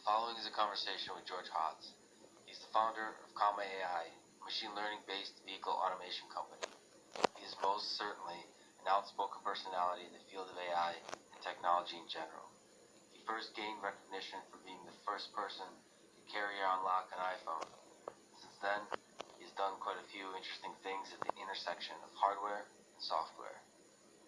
following is a conversation with George Hotz. He's the founder of Comma AI, a machine learning-based vehicle automation company. He is most certainly an outspoken personality in the field of AI and technology in general. He first gained recognition for being the first person to carry or unlock an iPhone. Since then, he's done quite a few interesting things at the intersection of hardware and software.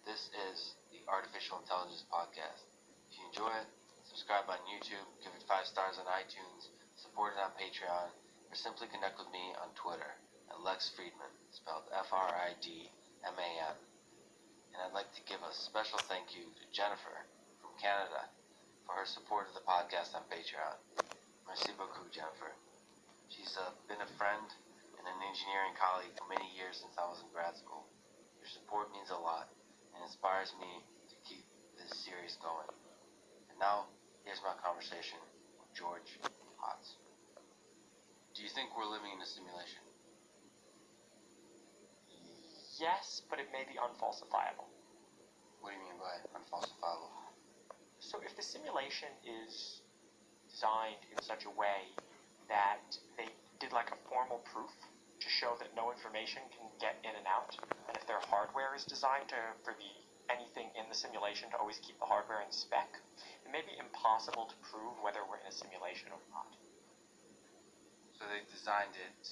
This is the Artificial Intelligence Podcast. If you enjoy it, subscribe on YouTube, give it 5 stars on iTunes, support it on Patreon, or simply connect with me on Twitter at Lex Friedman, spelled Fridman. And I'd like to give a special thank you to Jennifer from Canada for her support of the podcast on Patreon. Merci beaucoup, Jennifer. She's been a friend and an engineering colleague for many years since I was in grad school. Your support means a lot and inspires me to keep this series going. And now, here's my conversation with George Hotz. Do you think we're living in a simulation? Yes, but it may be unfalsifiable. What do you mean by unfalsifiable? So if the simulation is designed in such a way that they did like a formal proof to show that no information can get in and out, and if their hardware is designed for anything in the simulation to always keep the hardware in spec, it may be impossible to prove whether we're in a simulation or not. So they designed it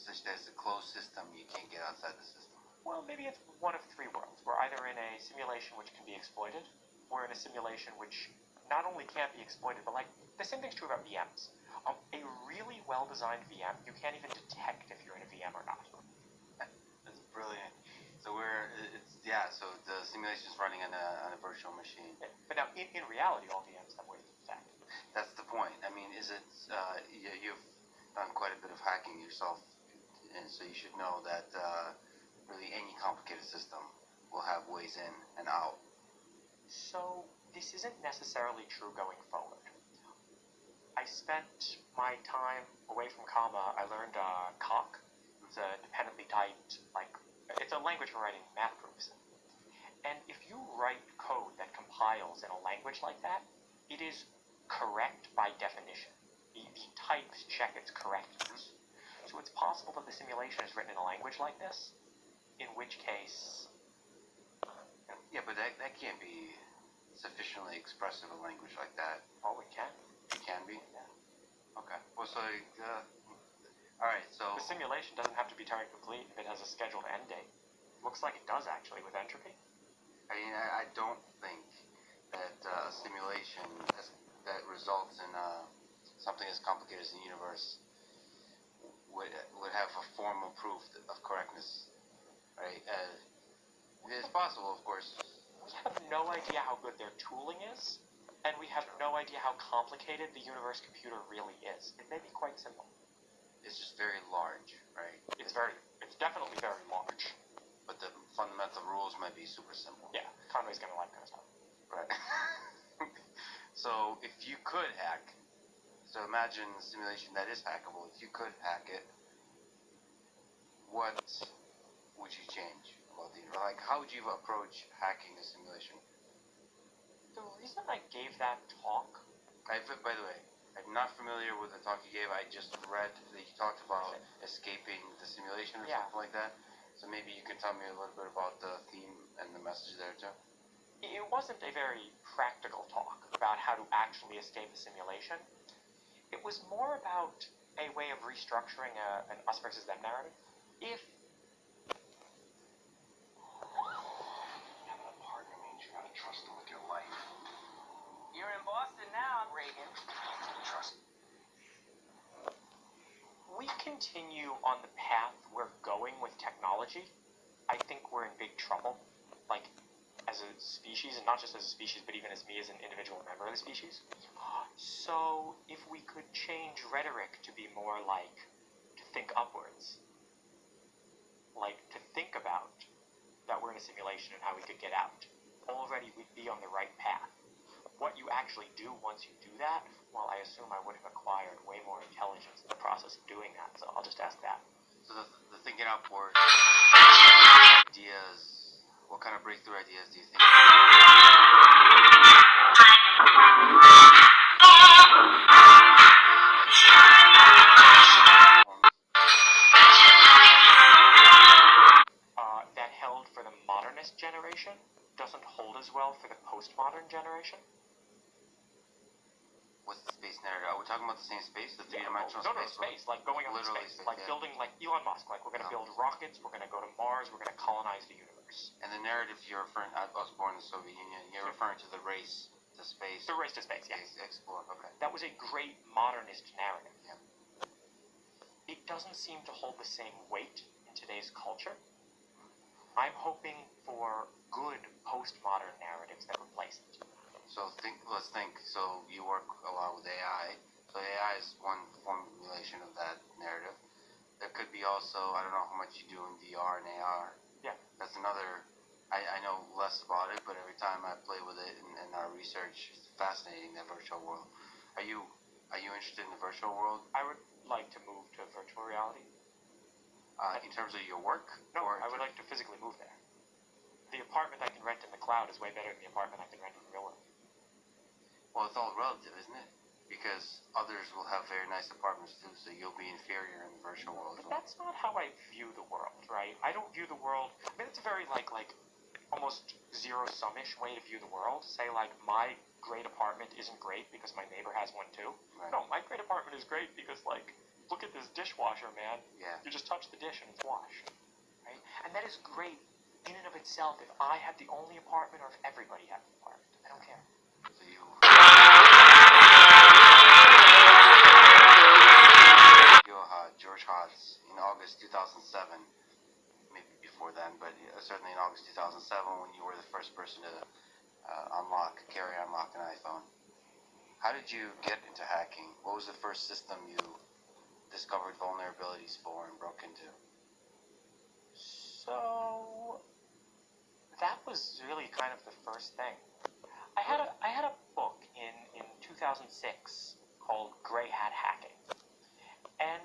such that it's a closed system, you can't get outside the system. Well, maybe it's one of 3 worlds. We're either in a simulation which can be exploited, or in a simulation which not only can't be exploited, but like, the same thing's true about VMs. A really well-designed VM, you can't even detect if you're in a VM or not. That's brilliant. So so the simulation is running on a virtual machine. Yeah, but now, in reality, all VMs have ways to detect. That's the point. I mean, is it, you've done quite a bit of hacking yourself, and so you should know that really any complicated system will have ways in and out. So, this isn't necessarily true going forward. I spent my time away from Comma. I learned Coq. It's a dependently typed, it's a language for writing math proofs. And if you write code that compiles in a language like that, it is correct by definition. The types check its correctness. So it's possible that the simulation is written in a language like this, in which case... Yeah, but that can't be sufficiently expressive a language like that. Oh, it can. It can be? Yeah. Okay. Well, so, alright, so... The simulation doesn't have to be Turing complete if it has a scheduled end date. Looks like it does, actually, with entropy. I mean, I don't think that a simulation that results in something as complicated as the universe would have a formal proof of correctness, right? It's possible, of course. We have no idea how good their tooling is, and we have no idea how complicated the universe computer really is. It may be quite simple. It's just very large, right? It's definitely very large. But the fundamental rules might be super simple. Yeah, Conway's gonna like kind of stuff. Right. So, if you could hack, so imagine a simulation that is hackable. If you could hack it, what would you change about the universe? Like, how would you approach hacking a simulation? The reason I gave that talk... By the way, I'm not familiar with the talk you gave. I just read that you talked about escaping the simulation or something like that. So maybe you can tell me a little bit about the theme and the message there too. It wasn't a very practical talk about how to actually escape a simulation. It was more about a way of restructuring an us versus them narrative. If having a partner means you gotta trust them with your life. You're in Boston now, Reagan. Trust. we continue on the path we're going with technology, I think we're in big trouble. Like, as a species, and not just as a species, but even as me as an individual member of the species. So, if we could change rhetoric to be more like, to think upwards. Like, to think about that we're in a simulation and how we could get out. Already we'd be on the right path. What you actually do once you do that, well, I assume I would have acquired way more intelligence in the process of doing that, so I'll just ask that. So the thinking upward ideas, what kind of breakthrough ideas do you think? exploitation doesn't hold as well for the postmodern generation. What's the space narrative? Are we talking about the same space, the three-dimensional No, space? like going up in Literally space, space, like yeah. building like Elon Musk, like we're gonna build rockets, we're gonna go to Mars, we're gonna colonize the universe. And the narrative you're referring, I was born in the Soviet Union, you're referring to the race to space. The race to space, yes. Explore, okay. That was a great modernist narrative. Yeah. It doesn't seem to hold the same weight in today's culture. I'm hoping for good postmodern narratives that replace it. So let's think. So you work a lot with AI. So AI is one formulation of that narrative. There could be also, I don't know how much you do in VR and AR. Yeah. That's another, I know less about it, but every time I play with it in our research, it's fascinating, that virtual world. Are you interested in the virtual world? I would like to move to virtual reality. In terms of your work? No, or I would like to physically move there. The apartment I can rent in the cloud is way better than the apartment I can rent in the real world. Well, it's all relative, isn't it? Because others will have very nice apartments too, so you'll be inferior in the virtual world. But that's not how I view the world, right? I don't view the world. I mean, it's a very like almost zero-sum-ish way to view the world. Say like my great apartment isn't great because my neighbor has one too. Right. No, my great apartment is great because like look at this dishwasher, man. Yeah. You just touch the dish and it's washed, right? And that is great in and of itself. If I had the only apartment or if everybody had an apartment, I don't care. So you. George Hotz in August 2007, maybe before then, but certainly in August 2007 when you were the first person to unlock an iPhone. How did you get into hacking? What was the first system you discovered vulnerabilities for and broke into? So that was really kind of the first thing. I had a book in 2006 called Gray Hat Hacking, and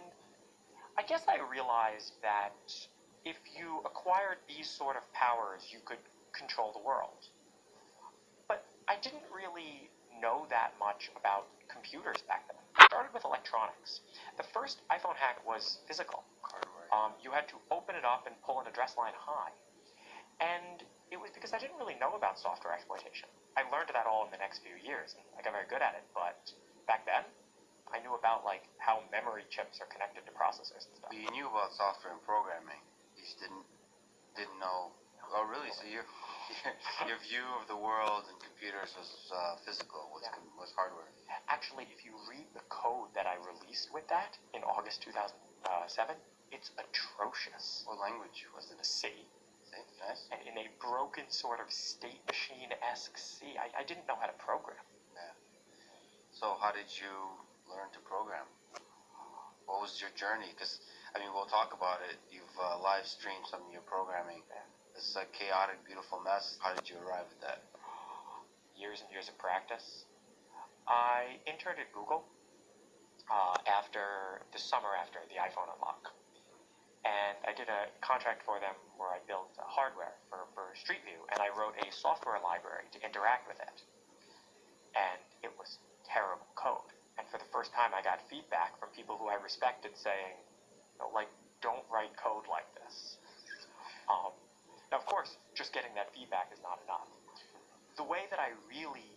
I guess I realized that if you acquired these sort of powers, you could control the world. But I didn't really know that much about computers back then. I started with electronics. The first iPhone hack was physical. Hardware. You had to open it up and pull an address line high. And it was because I didn't really know about software exploitation. I learned that all in the next few years, and I got very good at it. But back then, I knew about like how memory chips are connected to processors and stuff. But you knew about software and programming. You just didn't know. Oh, really? So your view of the world and computers was physical. Was hardware. Actually, if you read the code that I released with that in August 2007, it's atrocious. What language was it? C. See? Nice. And in a broken sort of state machine-esque C. I didn't know how to program. Yeah. So how did you learn to program? What was your journey? Because, I mean, we'll talk about it. You've live streamed some of your programming. Yeah. This is a chaotic, beautiful mess. How did you arrive at that? Years and years of practice. I interned at Google after the summer after the iPhone unlock. And I did a contract for them where I built hardware for Street View, and I wrote a software library to interact with it. And it was terrible code. And for the first time, I got feedback from people who I respected saying, don't write code like this. Now, of course, just getting that feedback is not enough. The way that I really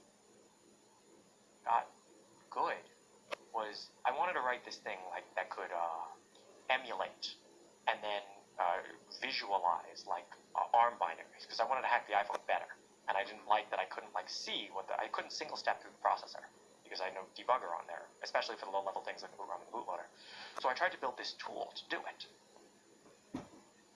got good was I wanted to write this thing like that could emulate and then visualize like ARM binaries, because I wanted to hack the iPhone better, and I didn't like that I couldn't see I couldn't single step through the processor because I had no debugger on there, especially for the low level things like on the bootloader. So I tried to build this tool to do it,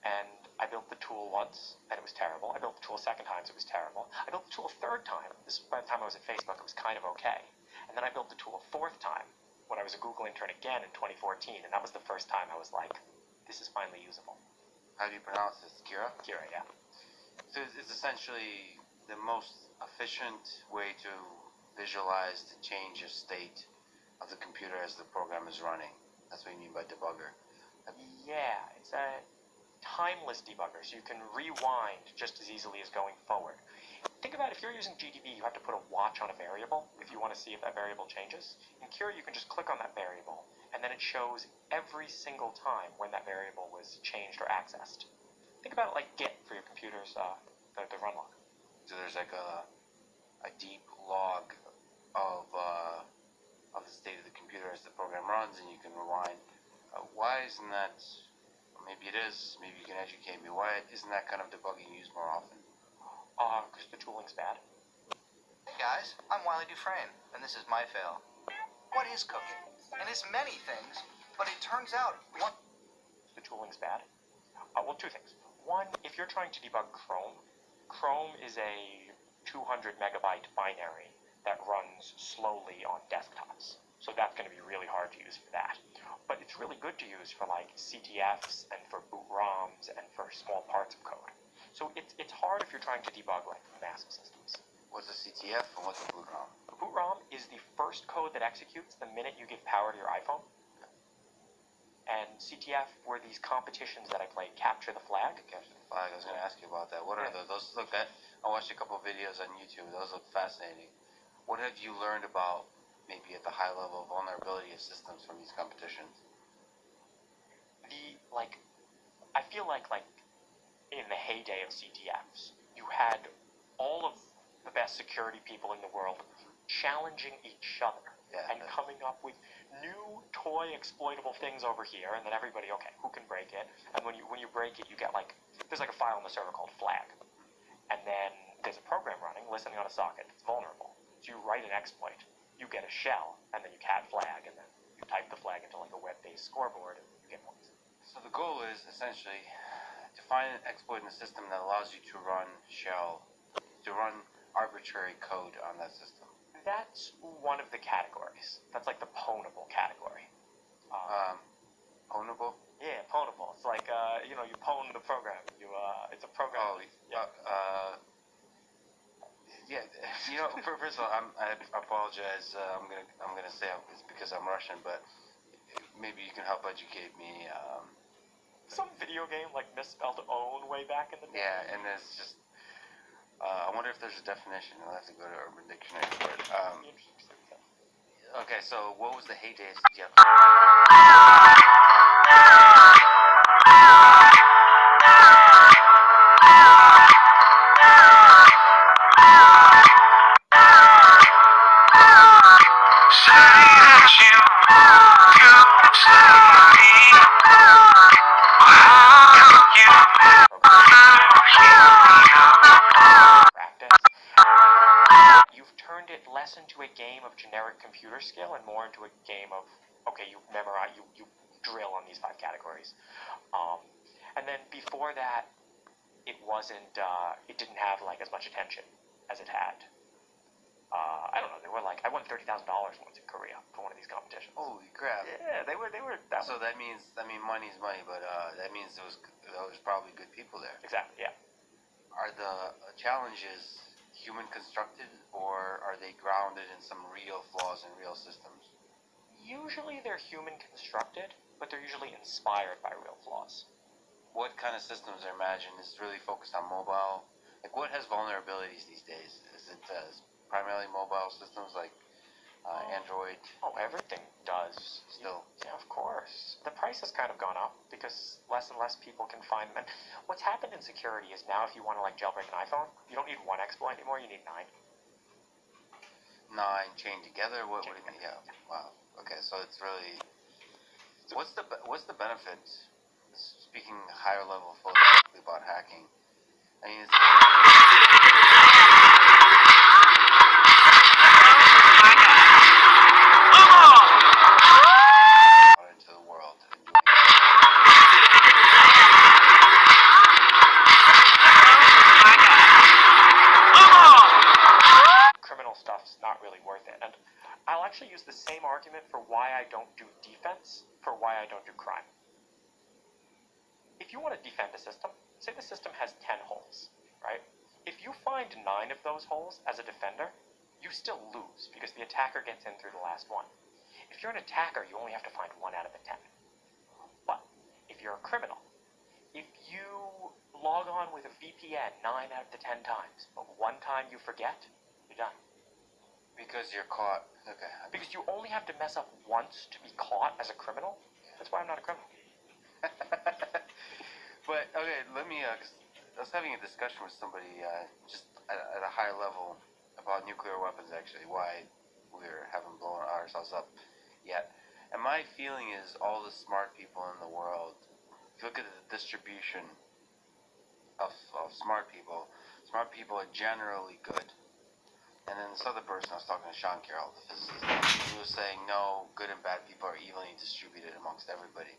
and I built the tool once and it was terrible. I built the tool a second time, so it was terrible. I built the tool a third time. By the time I was at Facebook, it was kind of okay. And then I built the tool a fourth time when I was a Google intern again in 2014, and that was the first time I was like, this is finally usable. How do you pronounce this? Kira? Kira, yeah. So it's essentially the most efficient way to visualize the change of state of the computer as the program is running. That's what you mean by debugger. Yeah, it's a timeless debugger, so you can rewind just as easily as going forward. Think about if you're using GDB, you have to put a watch on a variable if you want to see if that variable changes. In Kira, you can just click on that variable, and then it shows every single time when that variable was changed or accessed. Think about it like Git for your computer's the run log. So there's like a deep log of the state of the computer as the program runs, and you can rewind. Why isn't that? Maybe it is. Maybe you can educate me. Why isn't that kind of debugging used more often? Because the tooling's bad. Hey guys, I'm Wiley Dufresne, and this is my fail. What is cooking? And it's many things, but it turns out one. The tooling's bad. Well, two things. One, if you're trying to debug Chrome, Chrome is a 200 megabyte binary that runs slowly on desktops. So that's going to be really hard to use for that. But it's really good to use for like CTFs and for boot ROMs and for small parts of code. So it's hard if you're trying to debug like massive systems. What's a CTF and what's a boot ROM? A boot ROM is the first code that executes the minute you give power to your iPhone. And CTF were these competitions that I played, Capture the Flag. Capture the Flag. I was going to ask you about that. What are those? Look, I watched a couple of videos on YouTube. Those look fascinating. What have you learned about maybe at the high level vulnerability of systems from these competitions? I feel like in the heyday of CTFs, you had all of the best security people in the world challenging each other and coming up with new toy exploitable things over here, and then everybody, okay, who can break it? And when you break it, you get there's a file on the server called flag, and then there's a program running listening on a socket that's vulnerable. So you write an exploit, you get a shell, and then you cat flag, and then you type the flag into a web-based scoreboard, and you get points. So the goal is essentially to find an exploit in the system that allows you to run arbitrary code on that system. That's one of the categories. That's like the pwnable category. Pwnable? Yeah, pwnable. It's like you pwn the program. It's a program. First of all, I apologize. I'm gonna say it's because I'm Russian, but maybe you can help educate me. Some video game misspelled own way back in the day. Yeah, and it's just. I wonder if there's a definition. I'll have to go to Urban Dictionary for it. Okay, so what was the heyday of CTF? You've turned it less into a game of generic computer skill and more into a game of, okay, you memorize, you drill on these 5 categories. And then before that, it didn't have as much attention as it had. I don't know, they were I won $30,000 once in Korea for one of these competitions. Holy crap. Yeah, they were. So that means, money's money, but that means there was probably good people there. Exactly, yeah. Are the challenges human constructed, or are they grounded in some real flaws in real systems? Usually they're human constructed, but they're usually inspired by real flaws. What kind of systems are imagined is really focused on mobile? What has vulnerabilities these days? Is it primarily mobile systems like Android? Oh, everything does. Still. Yeah, of course. The price has kind of gone up because less and less people can find them. And what's happened in security is now if you want to jailbreak an iPhone, you don't need 1 exploit anymore, you need 9. 9 chained together? What do you mean? Yeah. Wow. Okay, so it's really. What's the benefit? Speaking higher level philosophically about hacking, I mean, into the world. Criminal stuff's not really worth it. And I'll actually use the same argument for why I don't do defense for why I don't do crime. If you want to defend a system, say the system has 10 holes, right? If you find 9 of those holes as a defender, you still lose because the attacker gets in through the last one. If you're an attacker, you only have to find 1 out of the 10. But if you're a criminal, if you log on with a VPN 9 out of the 10 times, but one time you forget, you're done. Because you're caught. Okay. Because you only have to mess up once to be caught as a criminal. That's why I'm not a criminal. But okay, let me was having a discussion with somebody just at a high level about nuclear weapons, actually, why we haven't blown ourselves up yet. And my feeling is all the smart people in the world, if you look at the distribution of smart people are generally good. And then this other person, I was talking to Sean Carroll, the physicist, he was saying, no, good and bad people are evenly distributed amongst everybody.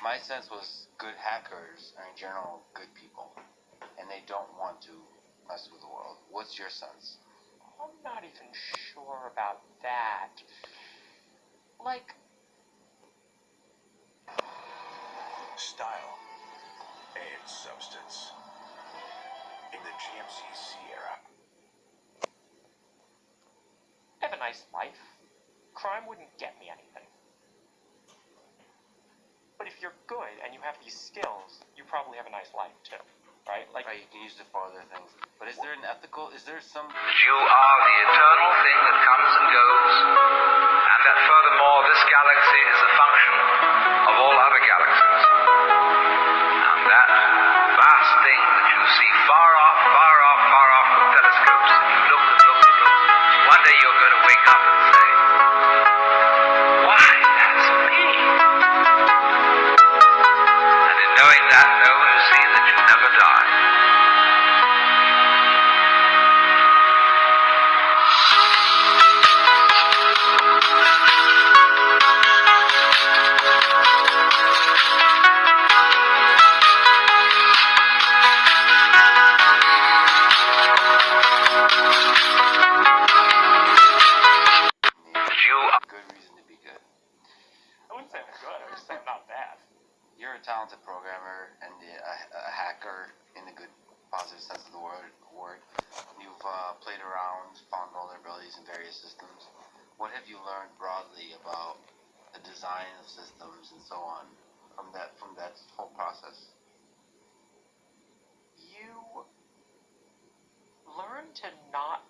My sense was good hackers are in general good people, and they don't want to mess with the world. What's your sense? I'm not even sure about that. Like, Style and substance. In the GMC Sierra. I have a nice life. Crime wouldn't get me anything. But if you're good and you have these skills, you probably have a nice life too, right? Like, Right, you can use it for other things. But is there an ethical, is there some... That you are the eternal thing that comes and goes, and that furthermore this galaxy is a function of all other galaxies. And that vast thing that you see far off with telescopes, and you look and look and look, one day you're going to wake up and say, why, that's me. And in knowing that, know you see that you never die. good reason to be good? I wouldn't say I'm good, I would just say I'm not bad. You're a talented programmer and a hacker in the good, positive sense of the word. You've played around, found vulnerabilities in various systems. What have you learned broadly about the design of systems and so on from that whole process? You learn to not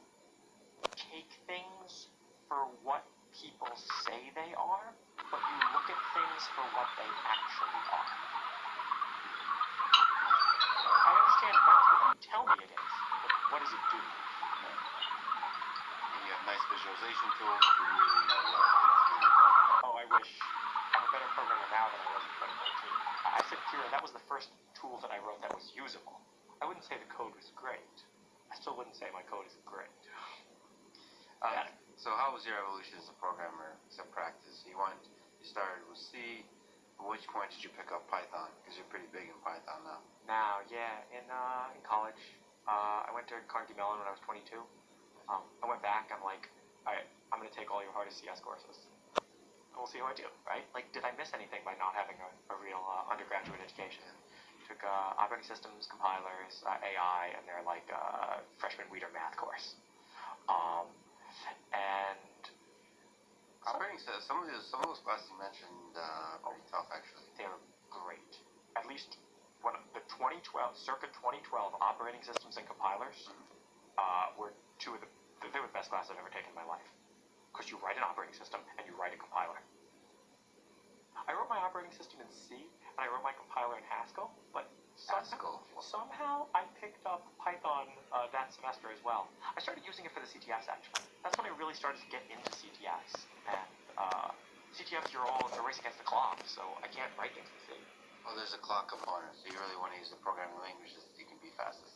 take things for what people say they are, but you look at things for what they actually are. I understand that's what you tell me it is, but what does it do? And you have nice visualization tools to really know what Oh, I wish I'm a better programmer now than I was in 2014. I said Kira, that was the first tool that I wrote that was usable. I wouldn't say the code was great. I still wouldn't say my code is great. So how was your evolution as a programmer, as a practice? You started with C. At which point did you pick up Python? Because you're pretty big in Python now. Now, yeah, in college, I went to Carnegie Mellon when I was 22. I went back, I'm like, alright, I'm going to take all your hardest CS courses. And we'll see how I do, right? Like, did I miss anything by not having a real undergraduate education? Took operating systems, compilers, AI, and their like freshman Weeder math course. And Operating systems, some of those classes you mentioned are pretty tough, actually. they're great. At least when the 2012, circa 2012 operating systems and compilers were they were the best classes I've ever taken in my life. Because you write an operating system and you write a compiler. I wrote my operating system in C and I wrote my compiler in Haskell, but somehow I picked up Python that semester as well. I started using it for the CTFs actually. That's when I really started to get into CTFs. And CTFs, you're all in a race against the clock, so I can't write things in C. Well, there's a clock component, so you really want to use the programming language that you can be fastest.